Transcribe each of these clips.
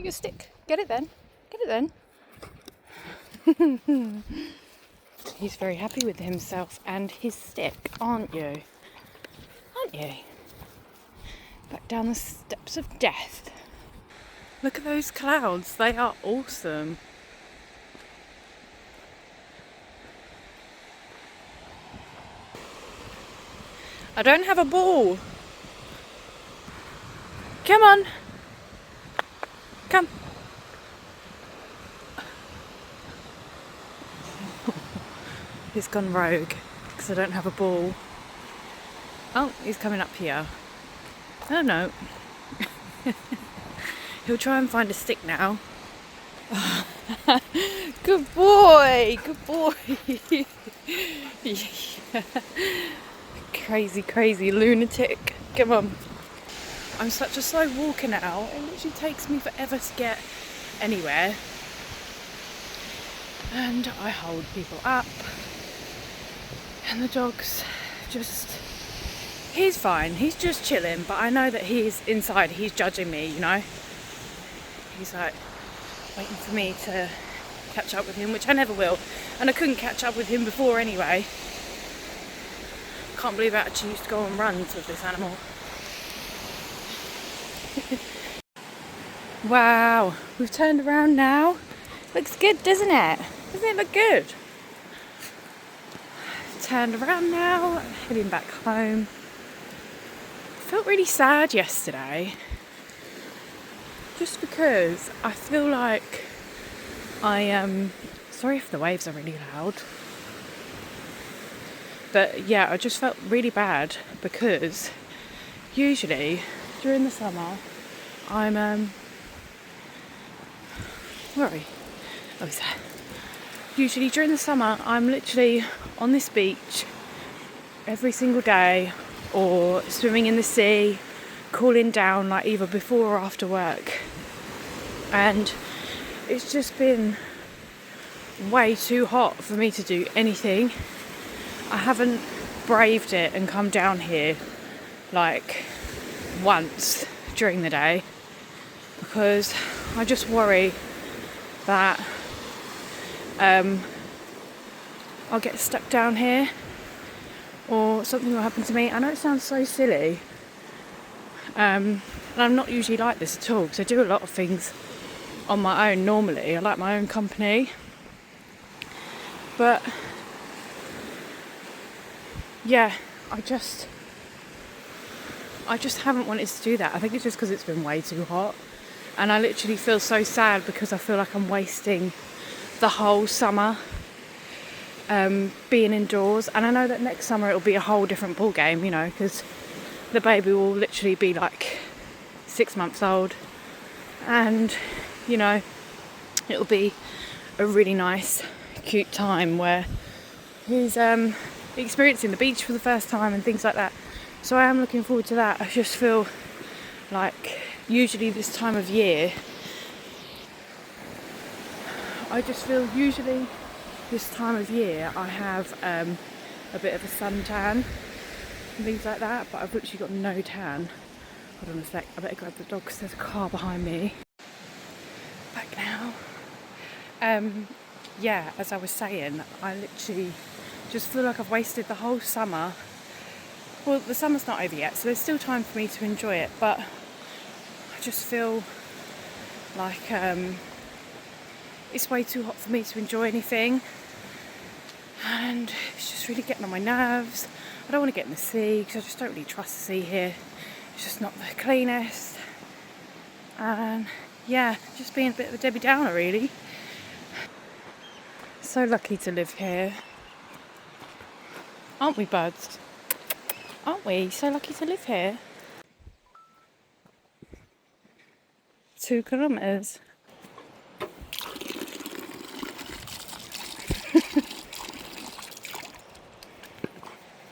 Your stick. Get it then. Get it then. He's very happy with himself and his stick, aren't you? Aren't you? Back down the steps of death. Look at those clouds. They are awesome. I don't have a ball. Come on. Come. He's gone rogue because I don't have a ball. Oh, he's coming up here. Oh no. He'll try and find a stick now. Good boy, good boy. Yeah. Crazy lunatic. Come on. I'm such a slow walker now. It literally takes me forever to get anywhere. And I hold people up. And the dog's just... He's fine. He's just chilling. But I know that he's inside. He's judging me, you know. He's like waiting for me to catch up with him, which I never will. And I couldn't catch up with him before anyway. Can't believe I actually used to go on runs with this animal. Wow, we've turned around now. Looks good, doesn't it? Doesn't it look good? Turned around now, heading back home. Felt really sad yesterday. Just because I feel like sorry if the waves are really loud. But yeah, I just felt really bad because usually during the summer I'm where are we? Oh, he's there. Usually during the summer I'm literally on this beach every single day or swimming in the sea, cooling down like either before or after work. And it's just been way too hot for me to do anything. I haven't braved it and come down here like once during the day because I just worry that I'll get stuck down here or something will happen to me. I know it sounds so silly, and I'm not usually like this at all because I do a lot of things on my own normally. I like my own company, but yeah, I just haven't wanted to do that. I think it's just because it's been way too hot, and I literally feel so sad because I feel like I'm wasting the whole summer being indoors. And I know that next summer it'll be a whole different ball game, you know, because the baby will literally be like 6 months old, and you know, it'll be a really nice, cute time where he's experiencing the beach for the first time and things like that. So I am looking forward to that. I just feel like usually this time of year I have a bit of a suntan and things like that, but I've literally got no tan. Hold on a sec, I better grab the dog because there's a car behind me. Back now. Yeah, as I was saying, I literally just feel like I've wasted the whole summer. Well, the summer's not over yet, so there's still time for me to enjoy it, but I just feel like it's way too hot for me to enjoy anything, and it's just really getting on my nerves. I don't want to get in the sea because I just don't really trust the sea here. It's just not the cleanest, and yeah, just being a bit of a Debbie Downer really. So lucky to live here, aren't we, buds? Aren't we so lucky to live here? 2 kilometres.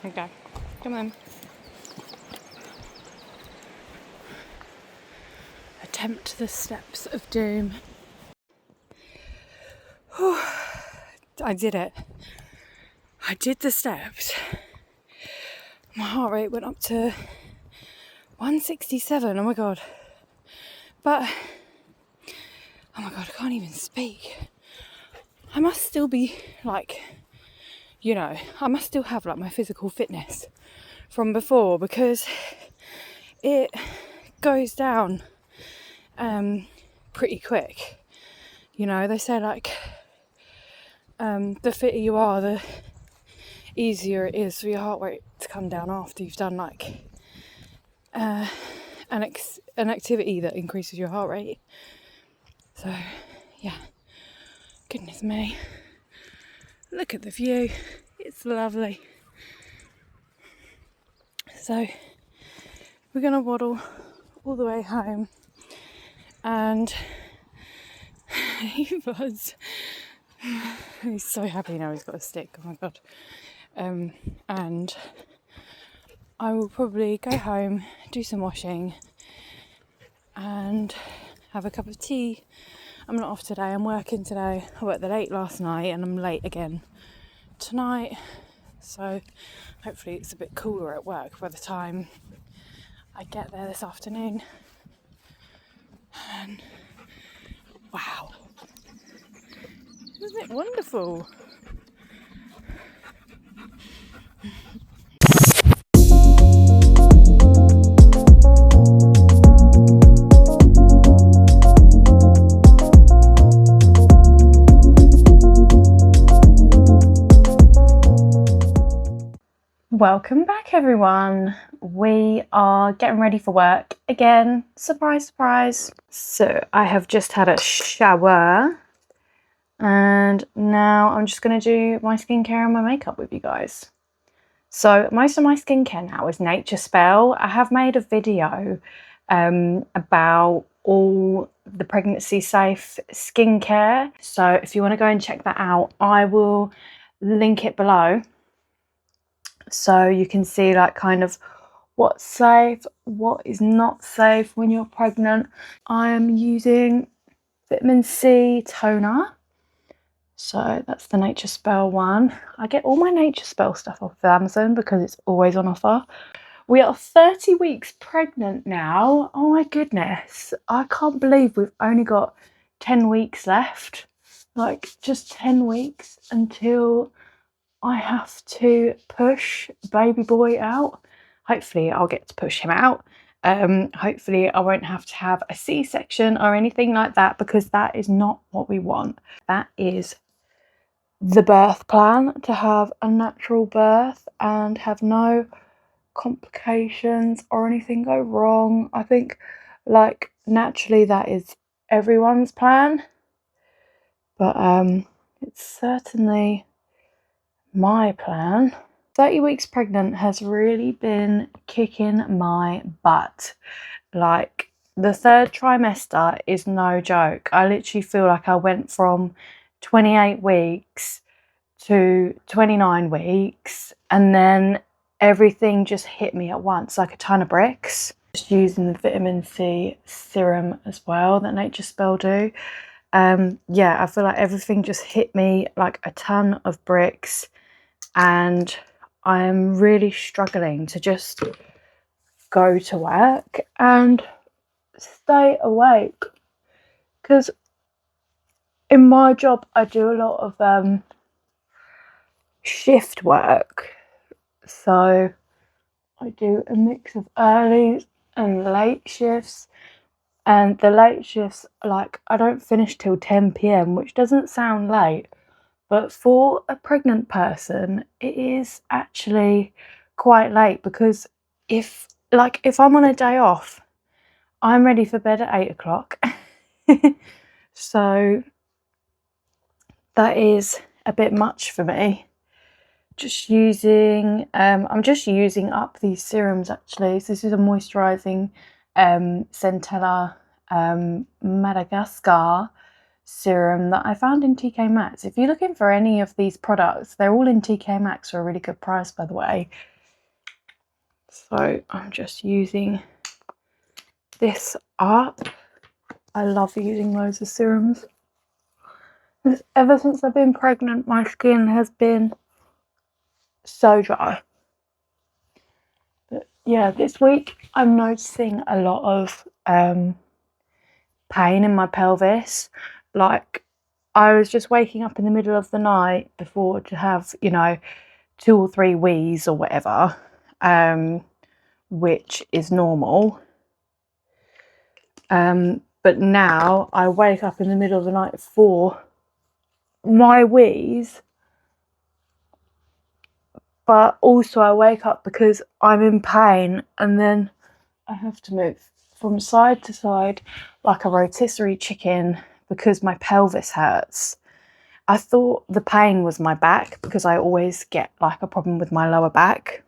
Okay, come on. Attempt the steps of doom. Whew. I did it. I did the steps. My heart rate went up to 167. Oh my god. But oh my god, I can't even speak. I must still be like, you know, I must still have like my physical fitness from before, because it goes down pretty quick. You know, they say like the fitter you are, the easier it is for your heart rate to come down after you've done like an activity that increases your heart rate. So yeah, goodness me, look at the view, it's lovely. So we're gonna waddle all the way home, and he's so happy now he's got a stick, oh my god. And I will probably go home, do some washing, and have a cup of tea. I'm not off today, I'm working today. I worked late last night and I'm late again tonight, so hopefully it's a bit cooler at work by the time I get there this afternoon. And wow, isn't it wonderful? Welcome back, everyone. We are getting ready for work again. Surprise, surprise. So I have just had a shower, and now I'm just going to do my skincare and my makeup with you guys. So most of my skincare now is Nature Spell. I have made a video about all the pregnancy safe skincare. So if you want to go and check that out, I will link it below, so you can see like kind of what's safe, what is not safe when you're pregnant. I am using vitamin C toner. So that's the Nature Spell one. I get all my Nature Spell stuff off of Amazon because it's always on offer. We are 30 weeks pregnant now. Oh my goodness. I can't believe we've only got 10 weeks left. Like just 10 weeks until I have to push baby boy out. Hopefully I'll get to push him out. Hopefully I won't have to have a C-section or anything like that, because that is not what we want. That is the birth plan, to have a natural birth and have no complications or anything go wrong. I think like naturally that is everyone's plan, but it's certainly my plan. 30 weeks pregnant has really been kicking my butt. Like the third trimester is no joke. I literally feel like I went from 28 weeks to 29 weeks, and then everything just hit me at once like a ton of bricks. Just using the vitamin C serum as well that Nature Spell do. Yeah, I feel like everything just hit me like a ton of bricks, and I'm really struggling to just go to work and stay awake, because in my job I do a lot of shift work, so I do a mix of early and late shifts, and the late shifts, like I don't finish till 10 p.m, which doesn't sound late, but for a pregnant person it is actually quite late, because if I'm on a day off, I'm ready for bed at 8 o'clock. So that is a bit much for me. Just using I'm just using up these serums actually. So this is a moisturizing Centella Madagascar serum that I found in TK Maxx. If you're looking for any of these products, they're all in TK Maxx for a really good price, by the way. So I'm just using this up. I love using loads of serums. Ever since I've been pregnant, my skin has been so dry. But yeah, this week I'm noticing a lot of pain in my pelvis. Like, I was just waking up in the middle of the night before to have, you know, 2 or 3 wheeze or whatever, which is normal. But now I wake up in the middle of the night for my wheeze, but also I wake up because I'm in pain, and then I have to move from side to side like a rotisserie chicken because my pelvis hurts. I thought the pain was my back because I always get like a problem with my lower back,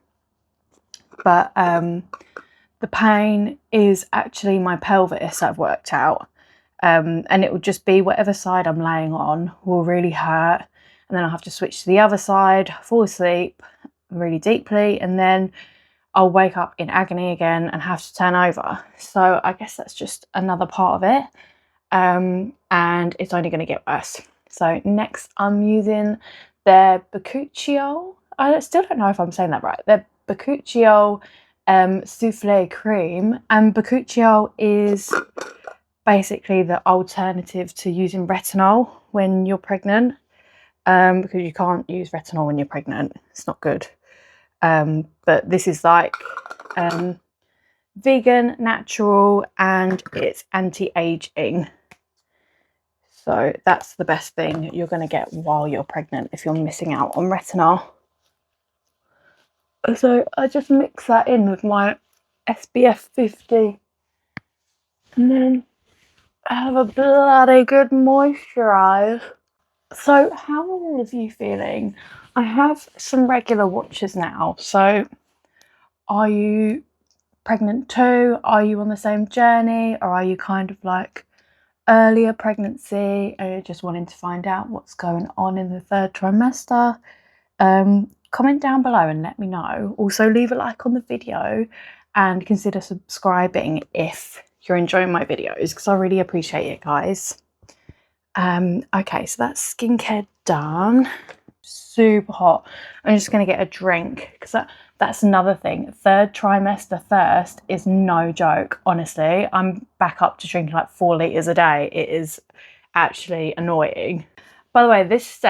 but the pain is actually my pelvis, I've worked out. And it will just be whatever side I'm laying on will really hurt, and then I'll have to switch to the other side, fall asleep really deeply, and then I'll wake up in agony again and have to turn over. So I guess that's just another part of it, and it's only going to get worse. So next I'm using their Bakuchiol. I still don't know if I'm saying that right. Their Bakuchiol souffle cream, and Bakuchiol is basically the alternative to using retinol when you're pregnant, because you can't use retinol when you're pregnant. It's not good. But this is like vegan, natural, and it's anti-aging. So that's the best thing you're going to get while you're pregnant if you're missing out on retinol. So I just mix that in with my SPF 50, and then I have a bloody good moisturise. So how are all of you feeling? I have some regular watchers now. So are you pregnant too? Are you on the same journey, or are you kind of like earlier pregnancy and you're just wanting to find out what's going on in the 3rd trimester? Comment down below and let me know. Also leave a like on the video and consider subscribing if you're enjoying my videos, because I really appreciate it, guys. Okay, so that's skincare done. Super hot. I'm just going to get a drink because that's another thing. 3rd trimester thirst is no joke, honestly. I'm back up to drinking like 4 litres a day. It is actually annoying. By the way, this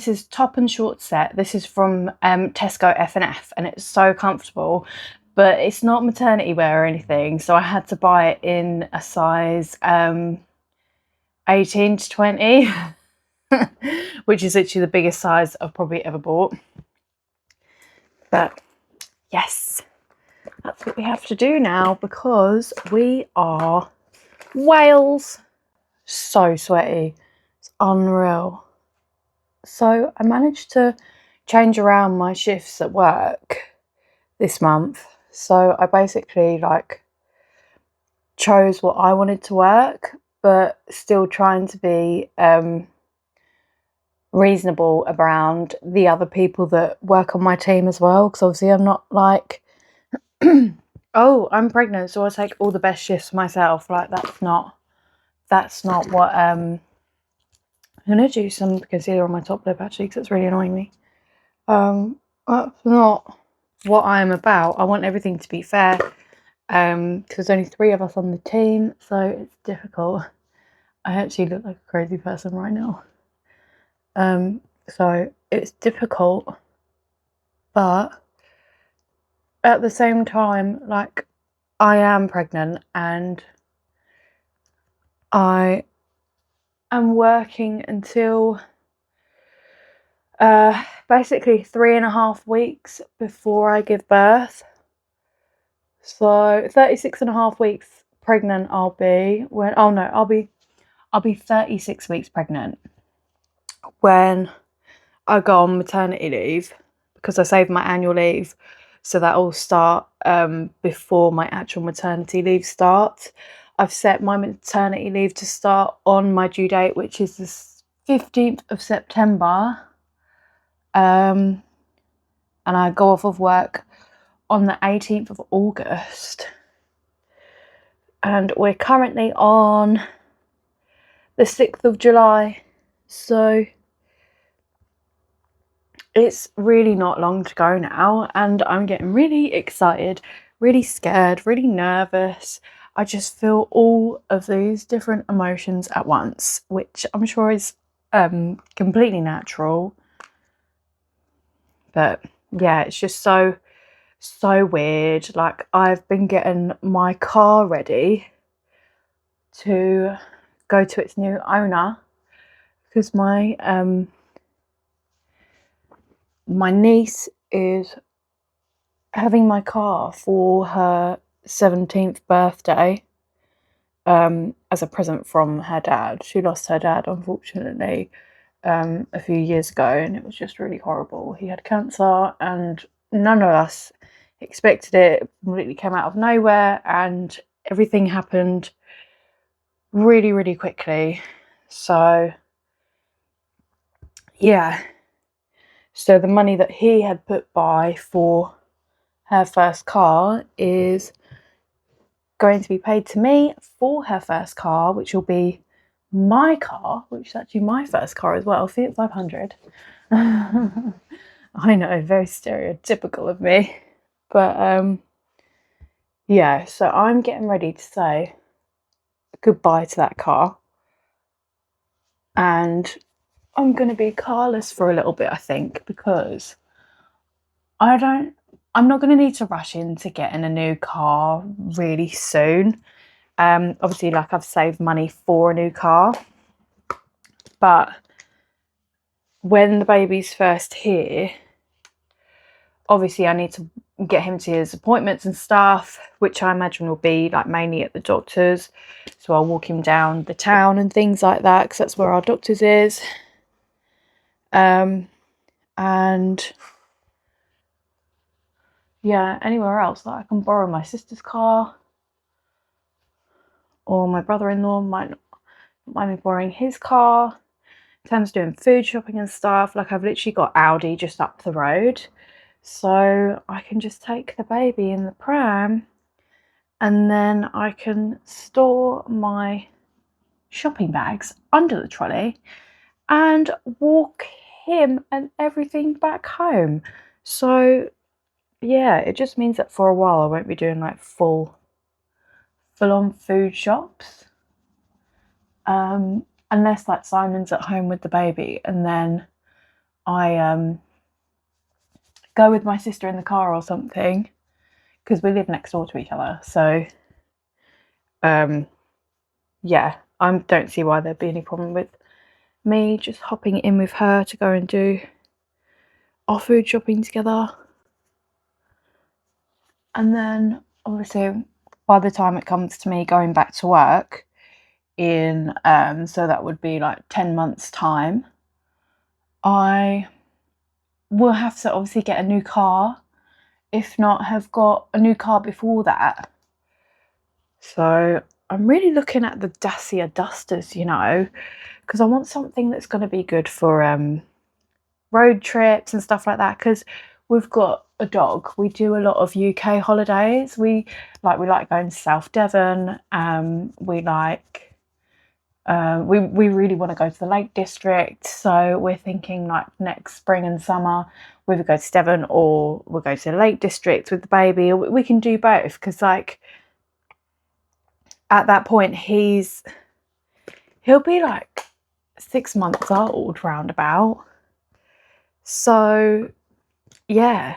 is top and short set. This is from Tesco F&F, and it's so comfortable, but it's not maternity wear or anything. So I had to buy it in a size 18 to 20, which is literally the biggest size I've probably ever bought. But yes, that's what we have to do now because we are whales. So sweaty. It's unreal. So I managed to change around my shifts at work this month. So I basically like chose what I wanted to work, but still trying to be reasonable around the other people that work on my team as well, because obviously I'm not like oh, I'm pregnant so I'll take all the best shifts myself. Like that's not what I'm gonna do some concealer on my top lip actually because it's really annoying me. That's not what I'm about. I want everything to be fair, because there's only 3 of us on the team, so it's difficult. I actually look like a crazy person right now. So it's difficult, but at the same time, like, I am pregnant and I am working until basically 3.5 weeks before I give birth. So 36.5 weeks pregnant I'll be when, oh no, I'll be 36 weeks pregnant when I go on maternity leave, because I saved my annual leave, so that will start before my actual maternity leave starts. I've set my maternity leave to start on my due date, which is the 15th of September, and I go off of work on the 18th of August, and we're currently on the 6th of July, so it's really not long to go now, and I'm getting really excited, really scared, really nervous. I just feel all of these different emotions at once, which I'm sure is completely natural. But yeah, it's just so weird. Like, I've been getting my car ready to go to its new owner because my niece is having my car for her 17th birthday as a present from her dad. She lost her dad, unfortunately, a few years ago, and it was just really horrible. He had cancer, and none of us expected it. It completely came out of nowhere, and everything happened really, really quickly. So yeah, so the money that he had put by for her first car is going to be paid to me for her first car, which will be my car, which is actually my first car as well, Fiat 500. I know, very stereotypical of me. But yeah, so I'm getting ready to say goodbye to that car. And I'm going to be carless for a little bit, I think, because I'm not going to need to rush into getting a new car really soon. Obviously, like, I've saved money for a new car, but when the baby's first here, obviously I need to get him to his appointments and stuff, which I imagine will be like mainly at the doctor's. So I'll walk him down the town and things like that, because that's where our doctor's is. And yeah, anywhere else, like, I can borrow my sister's car, or my brother-in-law might mind me borrowing his car. In terms of doing food shopping and stuff, like, I've literally got Aldi just up the road, so I can just take the baby in the pram, and then I can store my shopping bags under the trolley and walk him and everything back home. So yeah, it just means that for a while I won't be doing like full on food shops, unless like Simon's at home with the baby, and then I go with my sister in the car or something, because we live next door to each other. So yeah, I don't see why there'd be any problem with me just hopping in with her to go and do our food shopping together. And then obviously by the time it comes to me going back to work in so that would be like 10 months time, I will have to obviously get a new car, if not have got a new car before that. So I'm really looking at the Dacia Dusters, you know, because I want something that's going to be good for road trips and stuff like that, because we've got a dog. We do a lot of UK holidays. We like going to South Devon. We really want to go to the Lake District, so we're thinking like next spring and summer we would go to Devon, or we'll go to the Lake District with the baby, or we can do both, because like at that point he'll be like 6 months old roundabout. So yeah,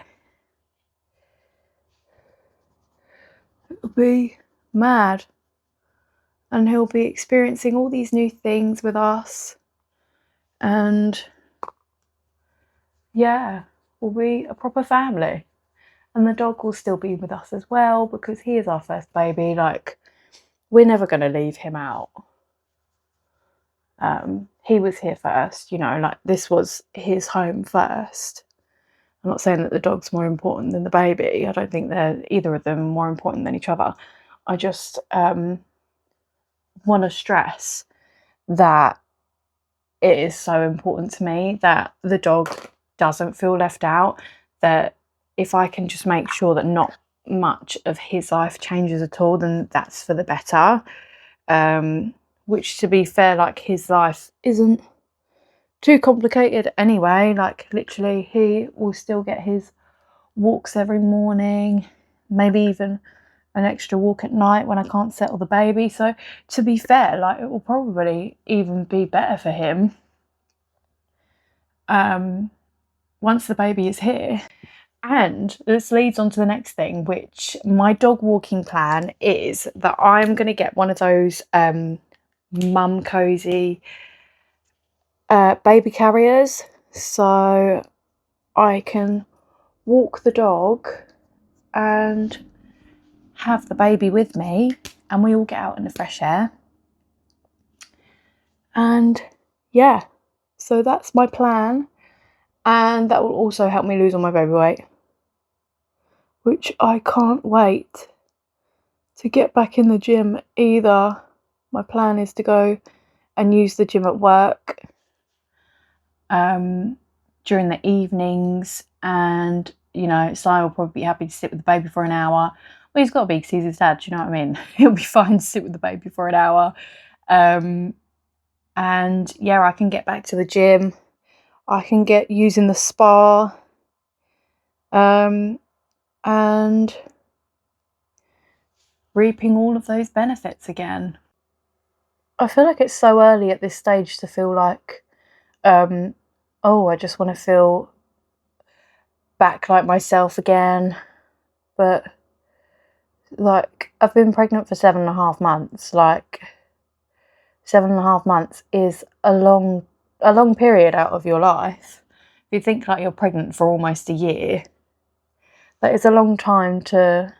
it'll be mad, and he'll be experiencing all these new things with us, and yeah, we'll be a proper family. And the dog will still be with us as well, because he is our first baby. Like, we're never going to leave him out. He was here first, you know, like, this was his home first. I'm not saying that the dog's more important than the baby. I don't think they're either of them more important than each other. I just want to stress that it is so important to me that the dog doesn't feel left out, that if I can just make sure that not much of his life changes at all, then that's for the better. Which, to be fair, like, his life isn't too complicated anyway. Like, literally, he will still get his walks every morning, maybe even an extra walk at night when I can't settle the baby. So to be fair, like, it will probably even be better for him once the baby is here. And this leads on to the next thing, which my dog walking plan is that I'm going to get one of those mum cozy baby carriers, so I can walk the dog and have the baby with me, and we all get out in the fresh air. And yeah, so that's my plan, and that will also help me lose all my baby weight, which I can't wait to get back in the gym either. My plan is to go and use the gym at work during the evenings, and you know, Si will probably be happy to sit with the baby for an hour. Well, he's got to be, because he's his dad, do you know what I mean? He'll be fine to sit with the baby for an hour. And yeah, I can get back to the gym. I can get using the spa. And reaping all of those benefits again. I feel like it's so early at this stage to feel like, oh, I just want to feel back like myself again. But like, I've been pregnant for 7.5 months. Like, 7.5 months is a long period out of your life. If you think like you're pregnant for almost a year, that is a long time to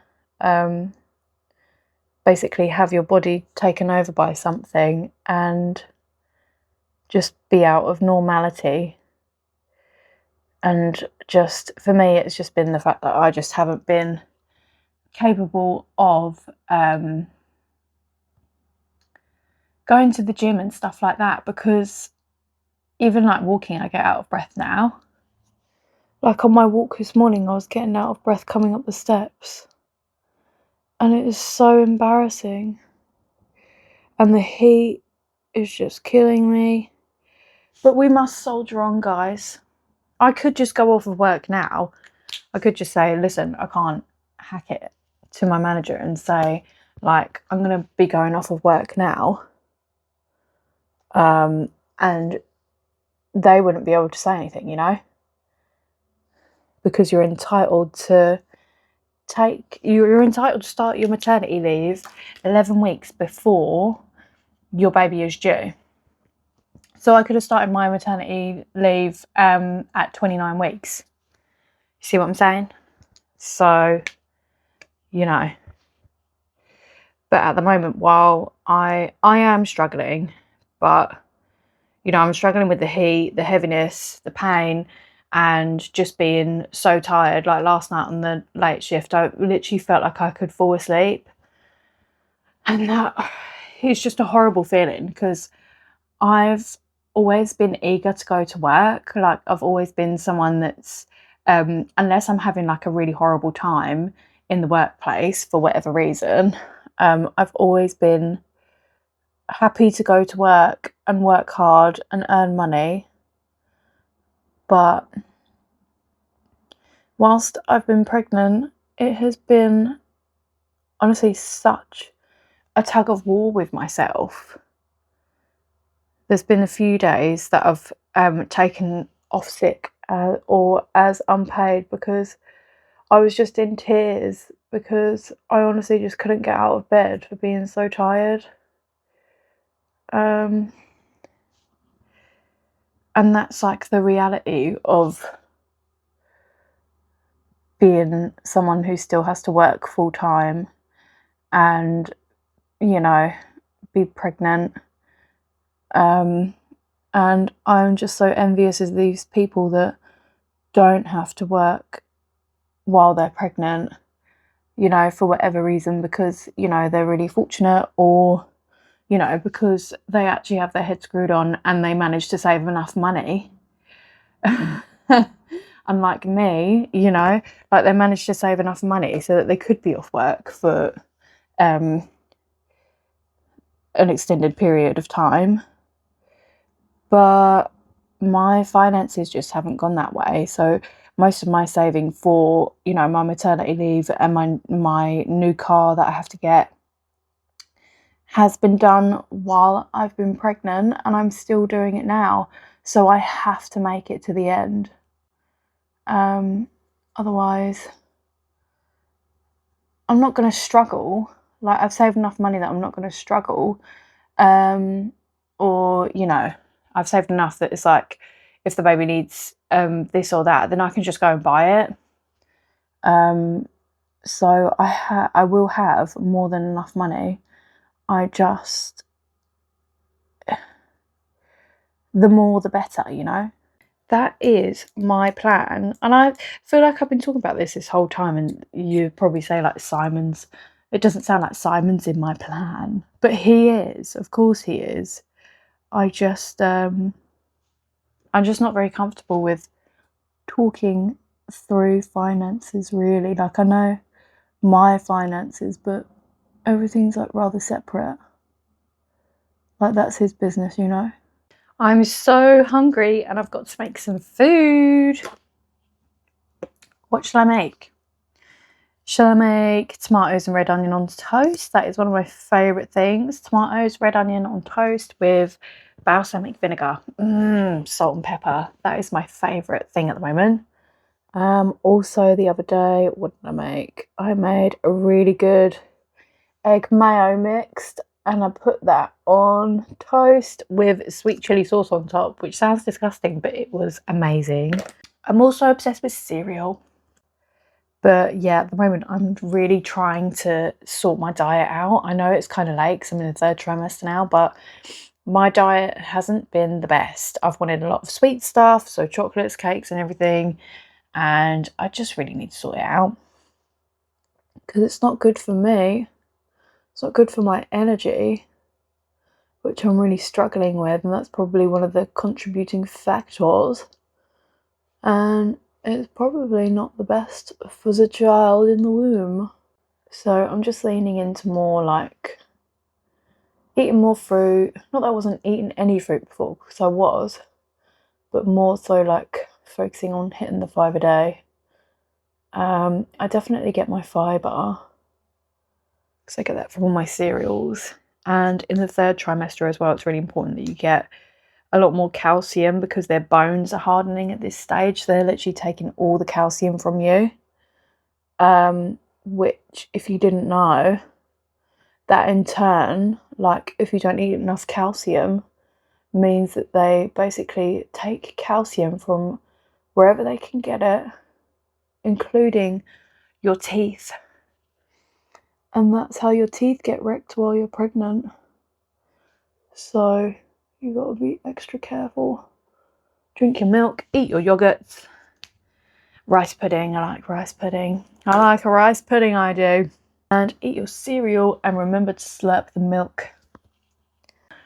basically have your body taken over by something and just be out of normality. And just, for me, it's just been the fact that I just haven't been capable of going to the gym and stuff like that, because even like walking, I get out of breath now. Like on my walk this morning, I was getting out of breath coming up the steps, and it is so embarrassing, and the heat is just killing me. But we must soldier on, guys. I could just go off of work now. I could just say, listen, I can't hack it, to my manager and say, like, I'm going to be going off of work now. And they wouldn't be able to say anything, you know? Because you're entitled to start your maternity leave 11 weeks before your baby is due. So I could have started my maternity leave at 29 weeks. You see what I'm saying? So, you know. But at the moment, while I am struggling, but, you know, I'm struggling with the heat, the heaviness, the pain, and just being so tired. Like last night on the late shift, I literally felt like I could fall asleep. And that is just a horrible feeling, because I've always been eager to go to work. Like, I've always been someone that's, unless I'm having like a really horrible time in the workplace for whatever reason, I've always been happy to go to work and work hard and earn money. But whilst I've been pregnant, it has been honestly such a tug of war with myself. There's been a few days that I've taken off sick or as unpaid, because I was just in tears, because I honestly just couldn't get out of bed for being so tired. And that's like the reality of being someone who still has to work full time and, you know, be pregnant. And I'm just so envious of these people that don't have to work while they're pregnant, you know, for whatever reason, because, you know, they're really fortunate, or, you know, because they actually have their head screwed on and they manage to save enough money. Unlike me, you know, like, they managed to save enough money so that they could be off work for an extended period of time. But my finances just haven't gone that way. So most of my saving for, you know, my maternity leave and my new car that I have to get has been done while I've been pregnant, and I'm still doing it now. So I have to make it to the end. Otherwise, I'm not going to struggle. Like, I've saved enough money that I'm not going to struggle. Or, you know, I've saved enough that it's like, if the baby needs this or that, then I can just go and buy it. So I will have more than enough money. I just, the more the better, you know. That is my plan, and I feel like I've been talking about this whole time, and you probably say, like, Simon's, it doesn't sound like Simon's in my plan, but he is, of course he is. I'm just not very comfortable with talking through finances, really. Like, I know my finances, but everything's like rather separate. Like, that's his business, you know. I'm so hungry and I've got to make some food. What shall I make? Shall I make tomatoes and red onion on toast? That is one of my favourite things. Tomatoes, red onion on toast with balsamic vinegar. Salt and pepper. That is my favourite thing at the moment. Also the other day, what did I make? I made a really good egg mayo mixed, and I put that on toast with sweet chilli sauce on top, which sounds disgusting, but it was amazing. I'm also obsessed with cereal. But yeah, at the moment I'm really trying to sort my diet out. I know it's kind of late because I'm in the third trimester now, but my diet hasn't been the best. I've wanted a lot of sweet stuff, so chocolates, cakes and everything, and I just really need to sort it out because it's not good for me. It's not good for my energy, which I'm really struggling with, and that's probably one of the contributing factors. And it's probably not the best for the child in the womb. So I'm just leaning into more like eating more fruit. Not that I wasn't eating any fruit before, because I was, but more so like focusing on hitting the 5 a day. I definitely get my fibre because I get that from all my cereals. And in the third trimester as well, it's really important that you get a lot more calcium because their bones are hardening at this stage. So they're literally taking all the calcium from you. Which, if you didn't know, that in turn, like, if you don't eat enough calcium, means that they basically take calcium from wherever they can get it, including your teeth. And that's how your teeth get wrecked while you're pregnant. So you got to be extra careful. Drink your milk, eat your yogurts. Rice pudding, I like rice pudding. I like a rice pudding, I do. And eat your cereal and remember to slurp the milk.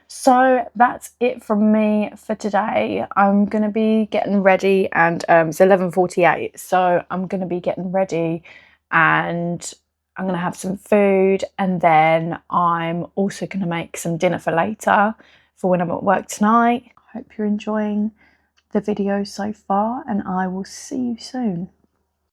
So that's it from me for today. I'm going to be getting ready, and it's 11:48, so I'm going to be getting ready and I'm going to have some food, and then I'm also going to make some dinner for later for when I'm at work tonight. I hope you're enjoying the video so far, and I will see you soon.